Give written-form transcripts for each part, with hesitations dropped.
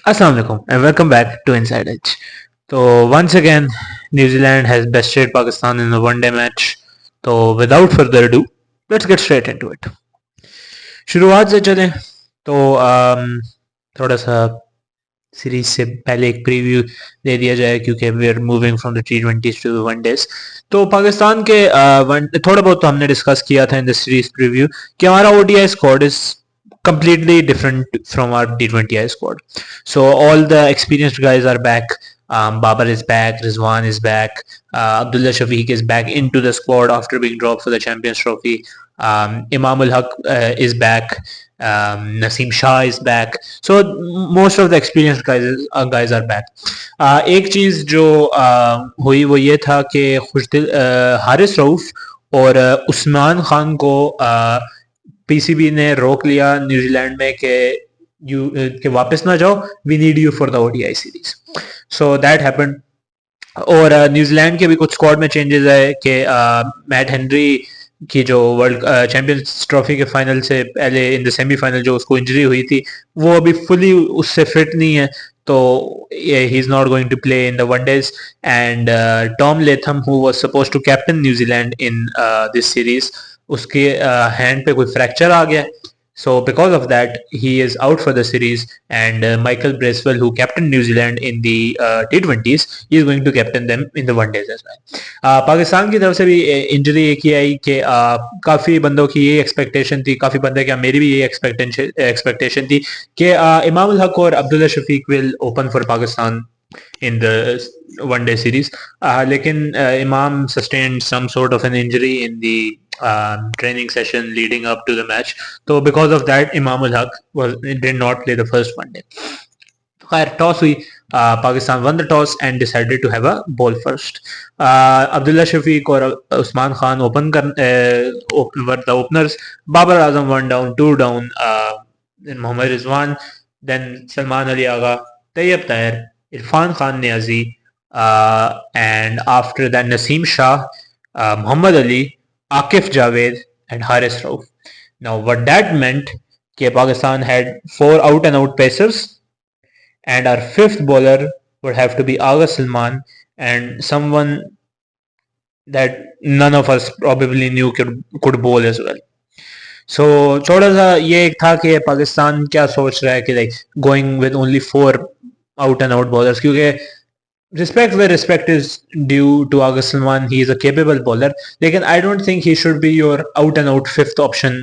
Assalamu alaikum and welcome back to Inside Edge. So once again, New Zealand has bested Pakistan in a one-day match. तो without further ado, let's get straight into it. शुरुआत से चलें तो थोड़ा सा series से पहले एक प्रीव्यू दे दिया जाए क्योंकि we are moving from the T20s to one days. तो पाकिस्तान के थोड़ा बहुत तो हमने डिस्कस किया था इन द सीरीज प्रीव्यू कि हमारा ODI squad is completely different from our T20I squad. So all the experienced guys are back. Babar is back, Rizwan is back, Abdullah Shafiq is back into the squad after being dropped for the Champions Trophy. Imam ul Haq is back. Naseem Shah is back. So most of the experienced guys are back. एक चीज जो हुई वो ये था कि खुशदिल हारिस रऊफ और उस्मान खान को पीसीबी ने रोक लिया न्यूजीलैंड में कि वापस ना जाओ, we need you for the ODI series. So that happened. और न्यूजीलैंड के भी कुछ स्क्वाड में चेंजेस है कि मैट हेनरी की जो वर्ल्ड चैंपियंस ट्रॉफी के फाइनल से पहले इन द सेमीफाइनल जो उसको इंजरी हुई थी वो अभी फुली उससे फिट नहीं है, तो he is not going to play in the one days. And Tom Latham who was supposed to captain New Zealand in this series, उसके हैंड पे कोई फ्रैक्चर आ गया, so because of that he is out for the series. And Michael Bracewell, who captained New Zealand in the T20s, he is going to captain them in the one days as well. Pakistan की तरफ से भी injury एक ही आई कि काफ़ी बंदों की ये एक्सपेक्टेशन थी, काफ़ी बंदे क्या मेरी भी ये एक्सपेक्टेशन थी कि इमाम उल हक और Abdullah Shafique will open for Pakistan in the one day series. Lekin Imam sustained some sort of an injury in the training session leading up to the match. So because of that, Imam ul Haq did not play the first one day. Toss hui, Pakistan won the toss and decided to have a ball first. Abdullah Shafiq or Usman Khan were the openers. Babar Azam 1 down, 2 down. Then Mohammad Rizwan, then Salman Ali Agha, Tayyab Tahir, Irfan Khan Niazi, and after that Naseem Shah, Muhammad Ali, Akif Javed, and Haris Rauf. Now, what that meant, that Pakistan had 4 out and out pacers, and our fifth bowler would have to be Agha Salman, and someone that none of us probably knew could bowl as well. So थोड़ा सा ये एक था कि पाकिस्तान क्या सोच रहा है कि like going with only 4 out and out bowlers, क्योंकि respect where respect is due to Agha Salman. He is a capable bowler. Lekin I don't think he should be your out and out fifth option,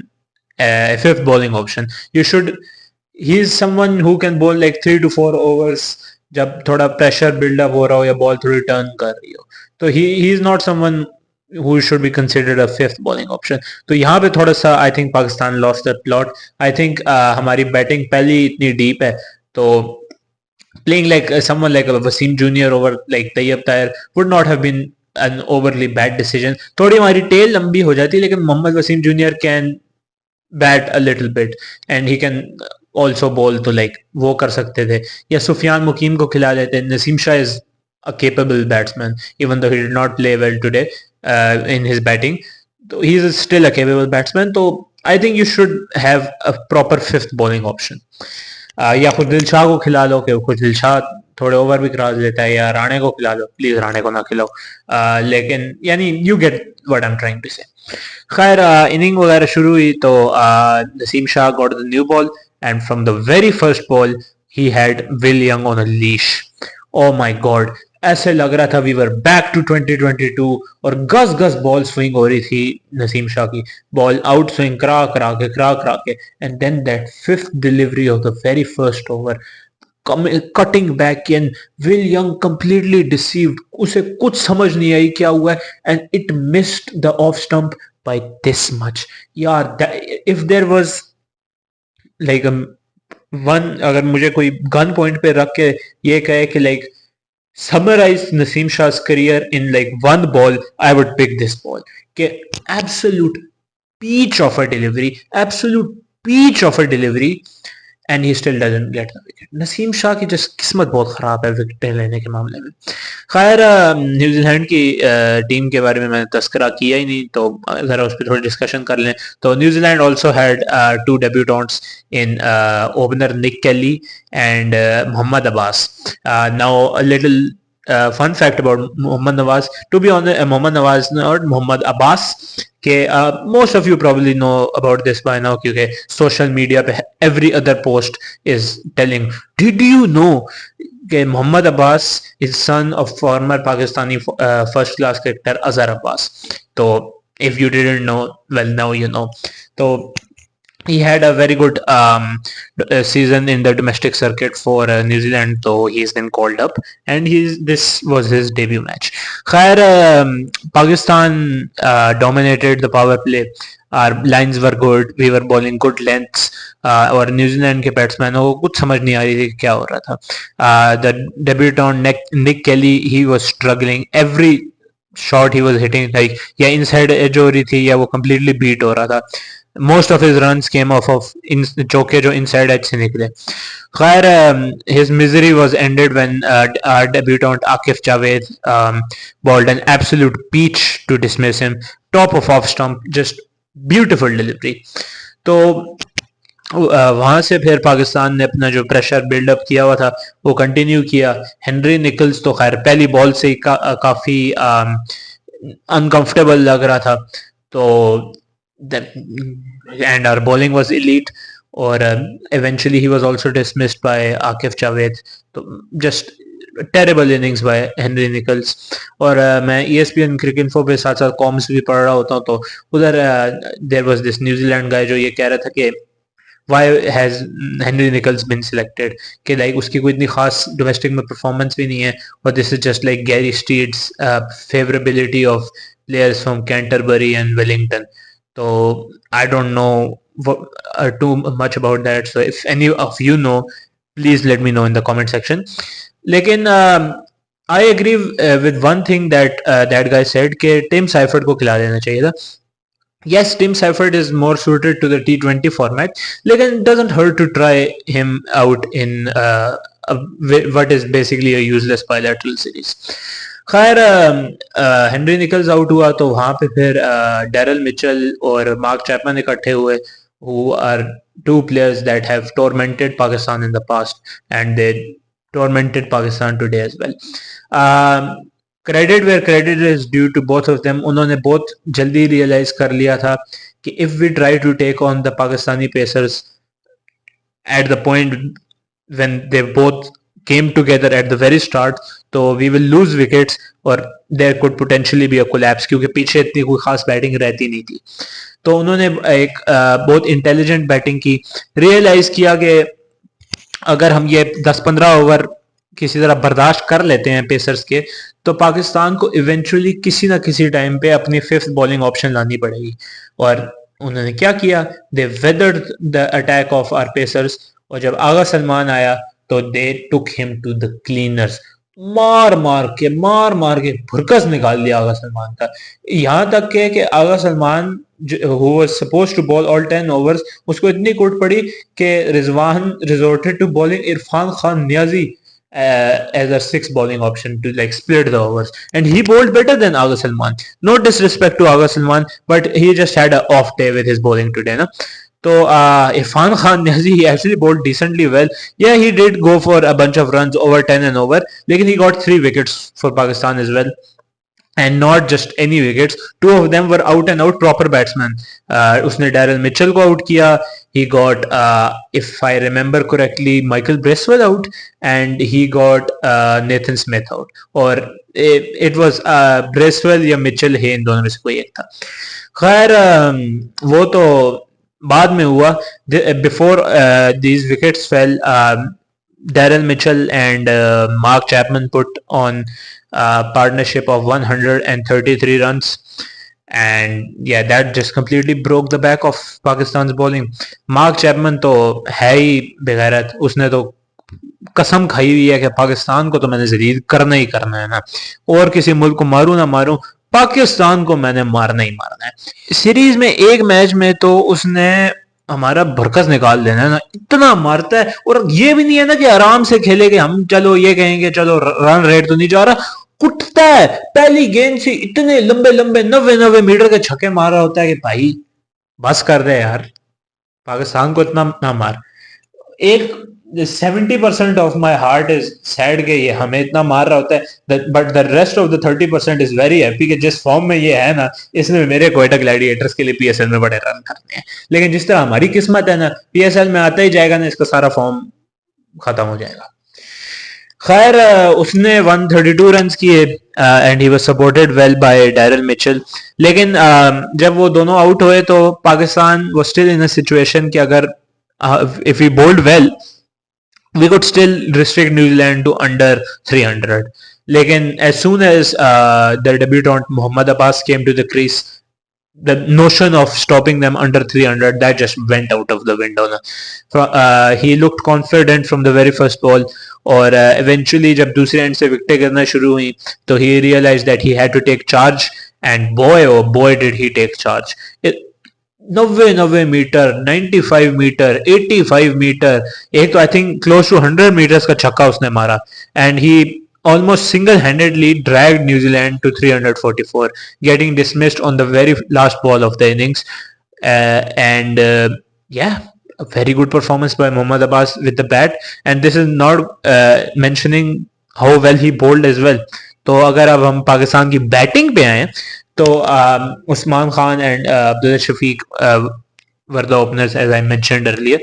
fifth bowling option. He is someone who can bowl like 3 to 4 overs जब थोड़ा pressure build up हो रहा हो या ball थोड़ी turn कर रही हो, तो he is not someone who should be considered a fifth bowling option. तो यहाँ पे थोड़ा सा I think Pakistan lost that plot. I think हमारी batting पहली इतनी deep है, तो playing like someone like Wasim Jr. over like Tayyab Tahir would not have been an overly bad decision. थोड़ी हमारी tail लंबी हो जाती, लेकिन Mohammad Wasim junior can bat a little bit and he can also bowl, तो like वो कर सकते थे, या सुफियान मुकीम को खिला लेते. Naseem Shah is a capable batsman even though he did not play well today in his batting. So he is still a capable batsman. So I think you should have a proper fifth bowling option. या खुद दिल शाह को खिला लो कि खुद दिल शाह थोड़े over भी करा लेता है, या राणे को खिला लो, प्लीज राणे को ना खिलाओ, लेकिन यानी you get what I am trying to say. खैर इनिंग वगैरह शुरू हुई तो Naseem Shah got the new ball and from the very first ball ही had Will Young on a leash. Oh my God, ऐसे लग रहा था वी वर बैक टू 2022 और गस गस बॉल स्विंग हो रही थी नसीम शाह की, बॉल आउट स्विंग करा के and then that fifth delivery of the very first over cutting back and Will Young completely deceived, उसे कुछ समझ नहीं आई क्या हुआ है and it missed the off stump by this much. यार if there was like one, अगर मुझे कोई गन पॉइंट पे रख के ये कहे कि like summarize Naseem Shah's career in like one ball, I would pick this ball. Okay, absolute peach of a delivery, absolute peach of a delivery, and he still doesn't get the wicket. Naseem Shah की just किस्मत बहुत खराब है wicket लेने के मामले में। खैर न्यूजीलैंड की टीम के बारे में मैंने तस्करा किया ही नहीं, तो ज़रा उस पर थोड़ी डिस्कशन कर लें। तो New Zealand also had two debutants in opener Nick Kelly and Mohammad Abbas. Now a little fun fact about Mohammad Nawaz. To be honest, Mohammad Nawaz, not Mohammad Abbas. कि most of you probably know about this by now क्योंकि social media पे every other post is telling, did you know कि Mohammad Abbas is son of former Pakistani first class cricketer Azhar Abbas. तो if you didn't know, well now you know. तो he had a very good season in the domestic circuit for New Zealand, so he's been called up, and this was his debut match. Khair, Pakistan dominated the power play. Our lines were good, we were bowling good lengths, और New Zealand के बैट्समैनों को कुछ समझ नहीं आ रही थी क्या हो रहा था। The debutant Nick Kelly, he was struggling every shot he was hitting, like या इनसाइड एज हो रही थी या वो कंप्लीटली बीट हो रहा था। most of his runs came off of चौके जो inside edge से निकले। खैर his misery was ended when our debutant Akif Javed bowled an absolute peach to dismiss him, top of off stump, just beautiful delivery। तो वहां से फिर पाकिस्तान ने अपना जो प्रेशर बिल्डअप किया हुआ था वो कंटिन्यू किया। हेनरी निकल्स तो खैर पहली बॉल से ही काफी अनकंफर्टेबल लग रहा था, तो and our bowling was elite, or eventually he was also dismissed by Akif Javed. So just terrible innings by Henry Nichols। और मैं ESPN क्रिकेट इन्फो पे साथ साथ कॉम्स भी पढ़ रहा होता हूँ, तो उधर देयर वाज दिस न्यूजीलैंड गाय जो ये कह रहा था कि why has Henry Nichols been selected, कि लाइक उसकी कोई इतनी खास डोमेस्टिक में परफॉर्मेंस भी नहीं है, और this is just like Gary Stead's favourability of players from Canterbury and Wellington. So I don't know too much about that. So if any of you know, please let me know in the comment section. लेकिन I agree with one thing that that guy said कि Tim ciphered को खिला देना चाहिए था। Yes, Tim Seifert is more suited to the T20 format, लेकिन it doesn't hurt to try him out in what is basically a useless bilateral series. खैर Henry Nicholls out हुआ तो वहां पे फिर डैरल मिचेल और मार्क चैपमैन इकट्ठे हुए, who are two players that have tormented Pakistan in the past and they tormented Pakistan today as well. Credit where credit is due to both of them. उन्होंने बहुत जल्दी realise कर लिया था कि if we try to take on the Pakistani pacers at the point when they both came together at the very start, तो we will lose wickets और there could potentially be a collapse, क्योंकि पीछे इतनी कोई खास batting रहती नहीं थी। तो उन्होंने एक बहुत इंटेलिजेंट बैटिंग की, रियलाइज किया कि अगर हम ये 10-15 ओवर किसी तरह बर्दाश्त कर लेते हैं पेसर्स के, तो पाकिस्तान को इवेंचुअली किसी ना किसी टाइम पे अपनी फिफ्थ बॉलिंग ऑप्शन लानी पड़ेगी। और उन्होंने क्या किया, they weathered the attack of our pacers, और जब आगा सलमान आया तो they took him to the cleaners. मार मार के भुरकस निकाल दिया आगा सलमान का, यहाँ तक के कि आगा Salman who was supposed to bowl all 10 overs, उसको इतनी कुट पड़ी कि Rizwan resorted to bowling Irfan Khan Niazi as a sixth bowling option to like split the overs, and he bowled better than Aga Salman. No disrespect to Aga Salman, but he just had an off day with his bowling today, na? So Irfan Khan Niazi, he actually bowled decently well. Yeah, he did go for a bunch of runs over 10 and over, लेकिन he got 3 wickets for Pakistan as well. And not just any wickets, 2 of them were out and out proper batsmen. उसने Daryl Mitchell को out किया, he got if I remember correctly Michael Bracewell out, and he got Nathan Smith out, और it was Bracewell या Mitchell है, इन दोनों में से कोई एक था। खैर वो तो बाद में हुआ। Before these wickets fell, Daryl Mitchell and Mark Chapman put on partnership of 133 runs, and yeah, that just completely broke the back of Pakistan's bowling. Mark Chapman तो है ही बेगैरत, उसने तो कसम खाई हुई है कि पाकिस्तान को तो मैंने जलील करना ही करना है ना, और किसी मुल्क को मारूं ना मारूं, पाकिस्तान को मैंने मारना ही मारना है। सीरीज में एक मैच में तो उसने हमारा भरकस निकाल देना है ना, इतना मारता है। और ये भी नहीं है ना कि आराम से खेले कि हम चलो ये कहेंगे चलो रन रेट तो नहीं जा रहा, कुटता है पहली गेंद से, इतने लंबे लंबे 90 मीटर के छक्के मार रहा होता है कि भाई बस कर रहे यार, पाकिस्तान को इतना ना मार। एक 70% of my heart is sad के ये हमें इतना मार रहा होता है, but the rest of the 30% is very happy कि जिस फॉर्म में ये है ना, इसने मेरे कोयटा ग्लैडिएटर्स के लिए पीएसएल में बड़े रन करने हैं। लेकिन जिस तरह हमारी किस्मत है ना, पीएसएल में आता ही जाएगा ना, इसका सारा फॉर्म खत्म हो जाएगा। खैर उसने 132 रन किए and he was supported well by Daryl Mitchell. लेकिन जब वो दोनों आउट हुए तो Pakistan was still in a situation कि अगर if we bowled well, we could still restrict New Zealand to under 300. लेकिन as soon as their debutant Mohammad Abbas came to the crease, the notion of stopping them under 300 that just went out of the window. He looked confident from the very first ball, और eventually जब दूसरे and से विकेटें गिरना शुरू हुई तो he realized that he had to take charge, and boy oh boy did he take charge. 90 metre, 95 metre, 85 metre, एक तो I think close to 100 metres का छक्का उसने मारा, and he almost single-handedly dragged New Zealand to 344, getting dismissed on the very last ball of the innings. And yeah, a very good performance by Mohammad Abbas with the bat. And this is not mentioning how well he bowled as well. तो अगर अब हम पाकिस्तान की batting पे आए तो Usman Khan and Abdullah Shafique were the openers as I mentioned earlier.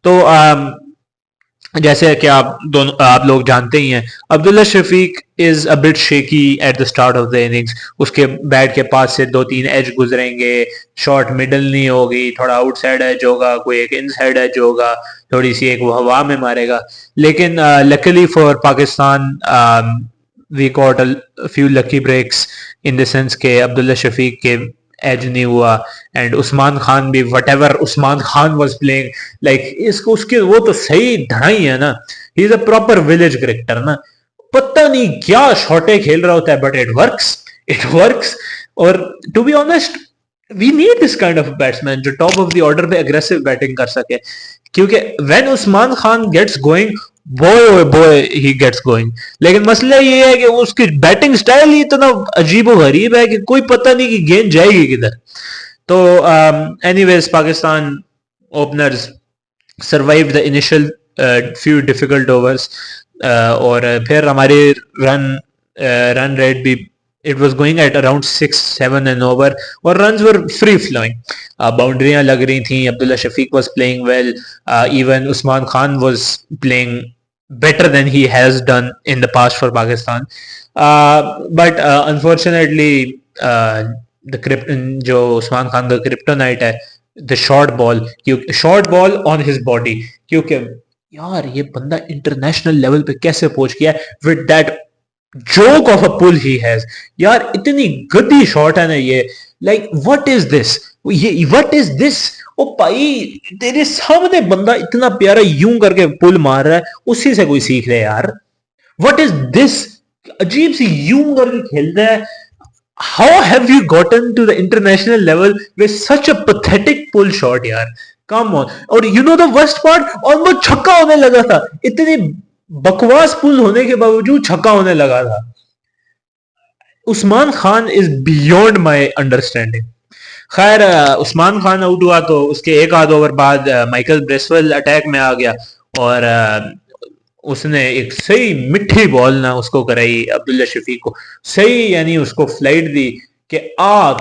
तो जैसे कि आप लोग जानते ही हैं, Abdullah Shafique is a bit shaky at the start of the innings. उसके बैट के पास से 2-3 एज गुजरेंगे, शॉर्ट मिडल नहीं होगी, थोड़ा आउटसाइड एज होगा, कोई एक इनसाइड एज होगा, थोड़ी सी एक वो हवा में मारेगा। लेकिन luckily for Pakistan we got a few lucky breaks in the sense के अब्दुल्ला शफीक के एज नहीं हुआ, एंड उस्मान खान भी whatever Usman Khan was playing like इसको उसके वो तो सही ढाई है ना, he is a proper village cricketer ना, पता नहीं क्या शॉटे खेल रहा होता है, बट इट वर्क्स। और to be honest we need this kind of batsman जो टॉप ऑफ द ऑर्डर पे अग्रेसिव बैटिंग कर सके, क्योंकि when Usman Khan gets going boy he gets going. लेकिन मसला ये है कि उसकी बैटिंग स्टाइल ही इतना अजीब और गरीब है कि कोई पता नहीं कि गेंद जाएगी किधर। तो anyways Pakistan openers survive the initial few difficult overs, और फिर हमारे रन रेट भी it was going at around 6-7 and over, और runs were free flowing. बाउंड्रियां लग रही थी, Abdullah Shafiq was playing well, even Usman Khan was playing better than he has done in the past for Pakistan, but unfortunately जो उस्मान खान का kryptonite है, the short ball on his body, क्योंकि यार ये बंदा इंटरनेशनल लेवल पे कैसे पहुंच गया with that joke of a pull he has। यार इतनी गंदी शॉट है ना ये, लाइक व्हाट इज दिस ओ भाई, तेरे सामने बंदा इतना प्यारा यूं करके पुल मार रहा है, उसी से कोई सीख ले यार। व्हाट इज दिस, अजीब सी यूं करके खेलता है। How have you gotten to the international level with such a pathetic pull shot यार, कम ऑन। और you know the worst part, almost छक्का होने लगा था, इतनी बकवास पुल होने के बावजूद छक्का होने लगा था। Usman Khan is beyond my understanding. खैर उस्मान खान आउट हुआ तो उसके एक आध ओवर बाद माइकल ब्रेसवेल अटैक में आ गया, और उसने एक सही मिठी बॉल ना उसको कराई अब्दुल्ला शफीक को, सही यानी उसको फ्लाइट दी कि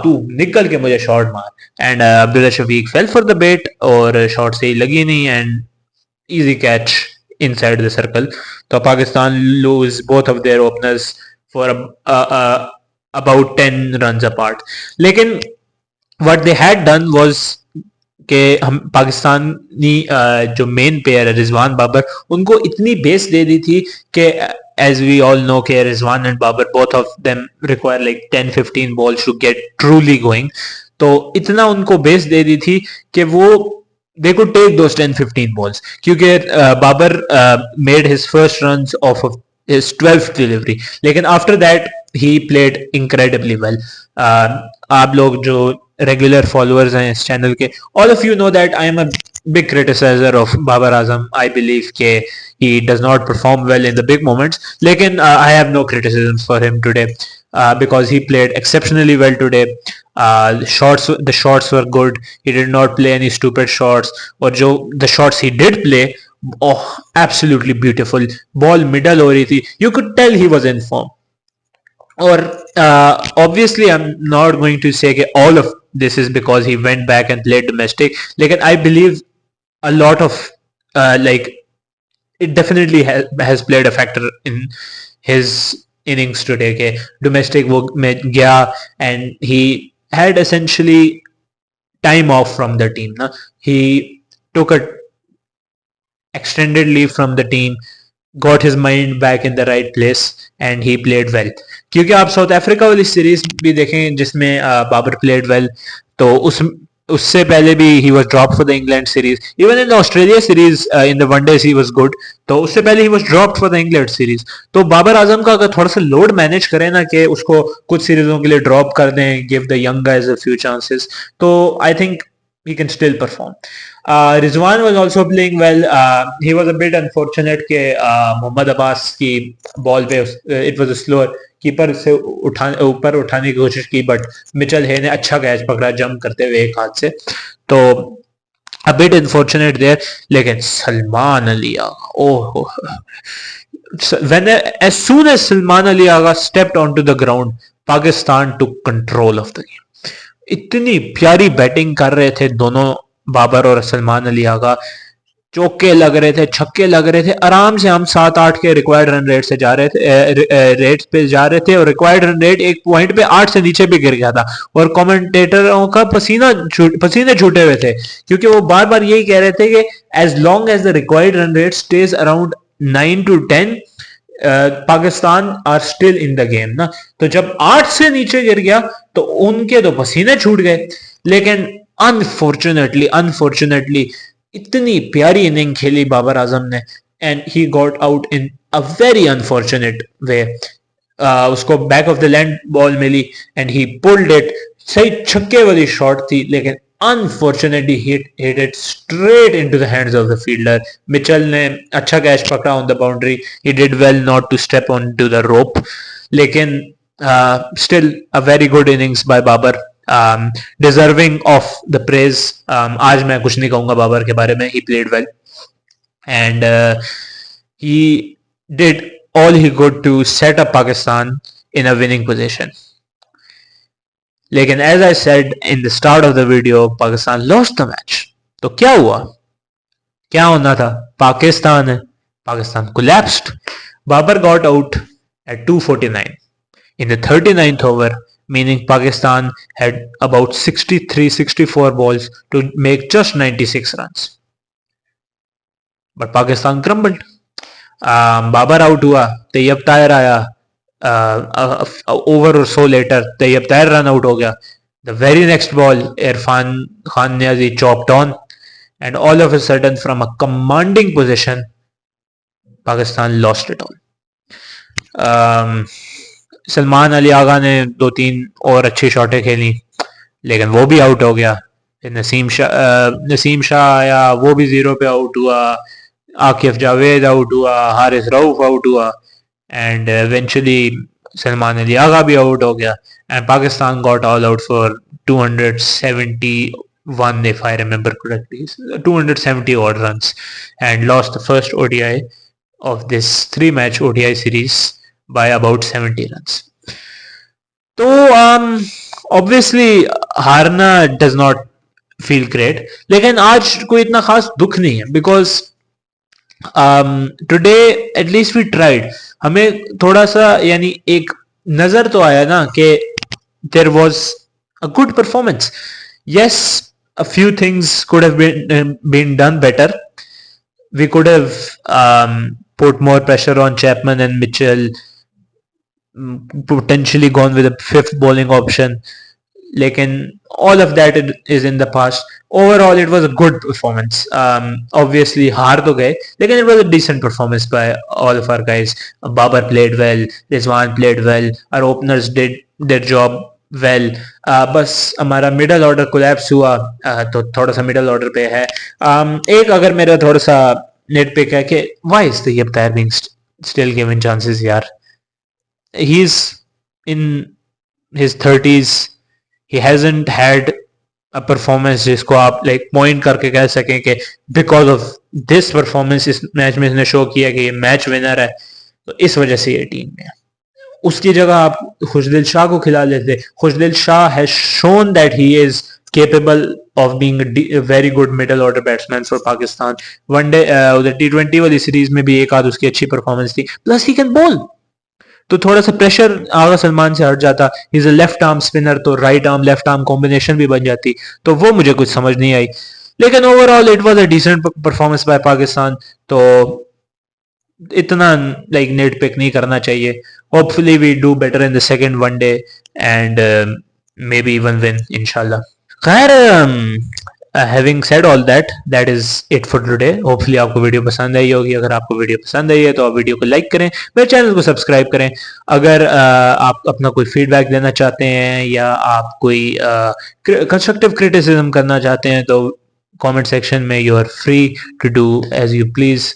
तू निकल के मुझे शॉट मार, and Abdullah Shafique fell for the bait, और शॉट सही लगी नहीं, and easy catch inside the circle. So Pakistan lose both of their openers for about 10 runs apart. लेकिन what they had done was कि हम पाकिस्तानी जो मेन प्लेयर है रिजवान बाबर, उनको इतनी बेस दे दी थी कि as we all know कि Rizwan and Babar both of them require like 10-15 balls to get truly going. तो इतना उनको बेस दे दी थी कि वो they could take those 10-15 balls, क्योंकि Babar made his first runs off of his 12th delivery, लेकिन after that he played incredibly well. आप लोग जो रेगुलर फॉलोअर्स हैं इस चैनल के, all of you know that I am a big criticizer of Babar Azam. I believe he does not perform well in the big moments. Lekin I have no criticisms for him today because he played exceptionally well today. The shots were good. He did not play any stupid shots. Or the shots he did play, oh, absolutely beautiful. Ball middle हो रही थी. You could tell he was in form. Or obviously I'm not going to say that all of this is because he went back and played domestic. Like I believe a lot of like it definitely has played a factor in his innings today. Okay, domestic wo mein gaya and he had essentially time off from the team. Na? He took a extended leave from the team, got his mind back in the right place and he played well. क्योंकि आप south Africa वाली series भी देखें जिसमें Babar played well, तो उससे पहले भी he was dropped for the England series. Even in the Australia series in the one-days he was good, तो उससे पहले he was dropped for the England series. तो बाबर आजम का अगर थोड़ा सा लोड मैनेज करें ना कि उसको कुछ सीरीजों के लिए ड्रॉप कर दें, give the young guys a few chances, तो I think he can still perform. Rizwan was also playing well. He was a bit unfortunate कि मोहम्मद अब्बास की बॉल पे it was a slower, keeper से ऊपर उठाने की कोशिश की, बट मिचेल हे ने अच्छा कैच पकड़ा जंप करते हुए एक हाथ से, तो a bit unfortunate there. लेकिन सलमान अली आगा, oh, as soon as Salman Ali Agha stepped onto the ground, Pakistan took control of the game. इतनी प्यारी बैटिंग कर रहे थे दोनों, बाबर और सलमान अली आगा. चौके लग रहे थे, छक्के लग रहे थे, आराम से हम 7-8 के रिक्वायर्ड रन रेट से जा रहे थे, रेट पे जा रहे थे, और रिक्वायर्ड रन रेट एक पॉइंट पे 8 से नीचे भी गिर गया था. और कमेंटेटरों का पसीने छूटे हुए थे, क्योंकि वो बार बार यही कह रहे थे कि as long as the required run rate stays around 9 to 10 Pakistan are still in the game ना. तो जब 8 से नीचे गिर गया तो उनके तो पसीने छूट गए. लेकिन अनफॉर्चुनेटली इतनी प्यारी इनिंग खेली बाबर आजम ने, and he got out in a very unfortunate way. उसको back of the length ball मिली एंड ही पुल्ड इट. सही छक्के वाली शॉट थी, लेकिन unfortunately hit it straight into the hands of the fielder. Mitchell ने अच्छा कैच पकड़ा on the boundary. He did well not to step onto the rope. लेकिन still a very good innings by Babar. Deserving of the praise. आज मैं कुछ नहीं कहूँगा बाबर के बारे में. He played well and he did all he could to set up Pakistan in a winning position. लेकिन as I said in the start of the video, Pakistan lost the match. तो क्या हुआ? क्या होना था? Pakistan collapsed. Babar got out at 249 in the 39th over, meaning Pakistan had about 63-64 balls to make just 96 runs. But Pakistan crumbled. Babar out हुआ, तैयब ताहिर आया, over और so later Tayyab Tahir run out हो गया. The very next ball Irfan Khan Niazi chopped on, and all of a sudden from a commanding position Pakistan lost it all. Salman Ali Agha ने 2-3 और अच्छी शॉटें खेली, लेकिन वो भी आउट हो गया. नसीम शाह आया, वो भी 0 पे आउट हुआ. आकिफ जावेद आउट हुआ, हारिस रऊफ आउट हुआ, and eventually Salman Ali Agha bhi out ho gaya, and Pakistan got all out for 271, if I remember correctly, 270 odd runs, and lost the first ODI of this 3-match ODI series by about 70 runs. So obviously हारना does not feel great, लेकिन आज कोई इतना खास दुख नहीं है, because today at least we tried. हमें थोड़ा सा यानी एक नजर तो आया ना कि there was a good performance. Yes, a few things could have been done better. We could have put more pressure on Chapman and Mitchell, potentially gone with a 5th bowling option. लेकिन all of that is in the past. Overall, it was a good performance. Obviously, हार तो गए, लेकिन it was a decent performance by all of our guys. Babar played well, Rizwan played well. Our openers did their job well बस हमारा middle order collapse हुआ, तो थोड़ा सा मिडल ऑर्डर पे है। एक अगर मेरा थोड़ा सा नेट पिक है कि why is Tayyab Tahir being still given chances यार, he is in his 30s, he hasn't had a performance जिसको आप लाइक पॉइंट करके कह सकें कि बिकॉज ऑफ दिस परफॉर्मेंस इस मैच में इसने शो किया कि ये मैच विनर है, तो इस वजह से ये टीम में है। उसकी जगह आप खुशदिल शाह को खिला लेते। Khushdil Shah has shown that he is capable of being a very good middle order batsman for Pakistan. One day उधर T20 वाली सीरीज में भी एक आध उसकी अच्छी परफॉर्मेंस थी, प्लस ही कैन बॉल, तो थोड़ा सा प्रेशर आगा सलमान से हट जाता। Is a left arm spinner, तो right arm left arm combination भी बन जाती, तो वो मुझे कुछ समझ नहीं आई। लेकिन overall it was a decent performance by Pakistan, तो इतना लाइक नेट पिक नहीं करना चाहिए। Hopefully we do better in the second one day and maybe even win इंशाल्लाह। खैर, having said all that, that is it for today. Hopefully आपको video पसंद आई होगी। अगर आपको वीडियो पसंद आई है तो आप वीडियो को लाइक करें, मेरे चैनल को सब्सक्राइब करें। अगर आप अपना कोई फीडबैक देना चाहते हैं या आप कोई कंस्ट्रक्टिव क्रिटिसिज्म करना चाहते हैं तो कमेंट सेक्शन में you are free to do as you please.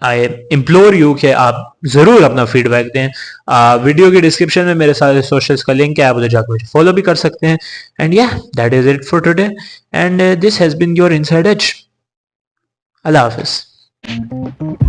I implore you कि आप जरूर अपना फीडबैक दें। वीडियो की डिस्क्रिप्शन में मेरे सारे सोशल्स का लिंक है, आप उधर जाकर मुझे फॉलो भी कर सकते हैं। एंड या that is it for today and this has been your inside edge. अल्लाह हाफिज।